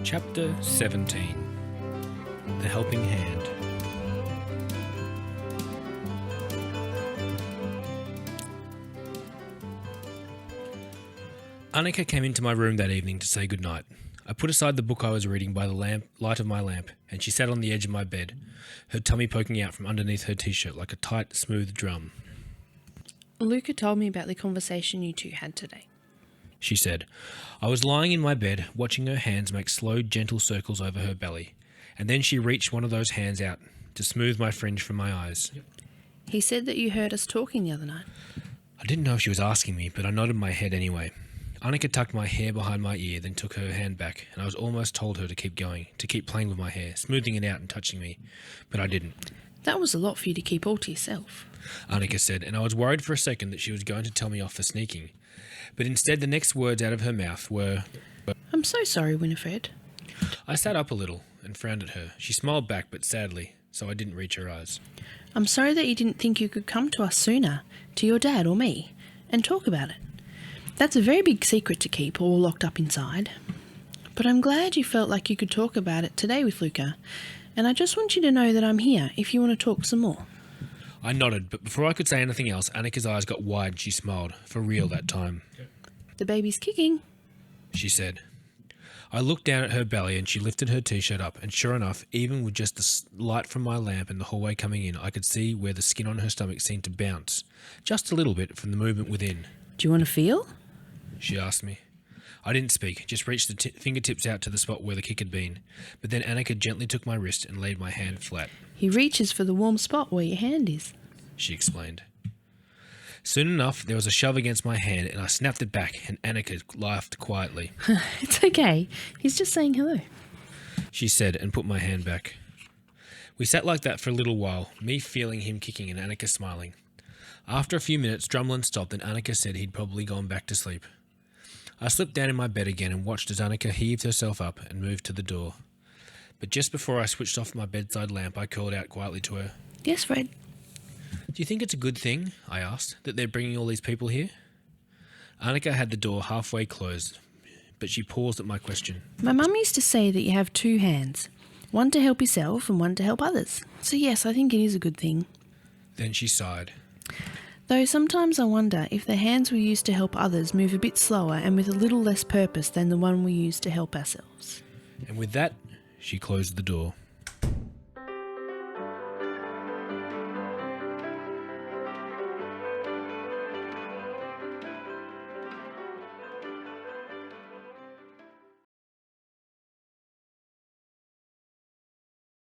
Chapter 17. The Helping Hand. Annika came into my room that evening to say goodnight. I put aside the book I was reading by the light of my lamp, and she sat on the edge of my bed, her tummy poking out from underneath her t-shirt like a tight, smooth drum. Luca told me about the conversation you two had today. She said. I was lying in my bed, watching her hands make slow, gentle circles over her belly, and then she reached one of those hands out to smooth my fringe from my eyes. He said that you heard us talking the other night. I didn't know if she was asking me, but I nodded my head anyway. Annika tucked my hair behind my ear, then took her hand back, and I was almost told her to keep going, to keep playing with my hair, smoothing it out and touching me, but I didn't. That was a lot for you to keep all to yourself. Annika said, and I was worried for a second that she was going to tell me off for sneaking. But instead the next words out of her mouth were, I'm so sorry, Winifred. I sat up a little and frowned at her. She smiled back, but sadly, so I didn't reach her eyes. I'm sorry that you didn't think you could come to us sooner, to your dad or me, and talk about it. That's a very big secret to keep all locked up inside. But I'm glad you felt like you could talk about it today with Luca, and I just want you to know that I'm here if you want to talk some more. I nodded, but before I could say anything else, Annika's eyes got wide and she smiled, for real that time. The baby's kicking, she said. I looked down at her belly and she lifted her t-shirt up, and sure enough, even with just the light from my lamp and the hallway coming in, I could see where the skin on her stomach seemed to bounce, just a little bit from the movement within. Do you want to feel? She asked me. I didn't speak, just reached the fingertips out to the spot where the kick had been, but then Annika gently took my wrist and laid my hand flat. He reaches for the warm spot where your hand is, she explained. Soon enough, there was a shove against my hand and I snapped it back, and Annika laughed quietly. It's okay. He's just saying hello, she said, and put my hand back. We sat like that for a little while, me feeling him kicking and Annika smiling. After a few minutes, Drumlin stopped and Annika said he'd probably gone back to sleep. I slipped down in my bed again and watched as Annika heaved herself up and moved to the door. But just before I switched off my bedside lamp, I called out quietly to her. Yes, Fred. Do you think it's a good thing, I asked, that they're bringing all these people here? Annika had the door halfway closed, but she paused at my question. My mum used to say that you have two hands, one to help yourself and one to help others. So yes, I think it is a good thing. Then she sighed. Though sometimes I wonder if the hands we use to help others move a bit slower and with a little less purpose than the one we use to help ourselves. And with that, she closed the door.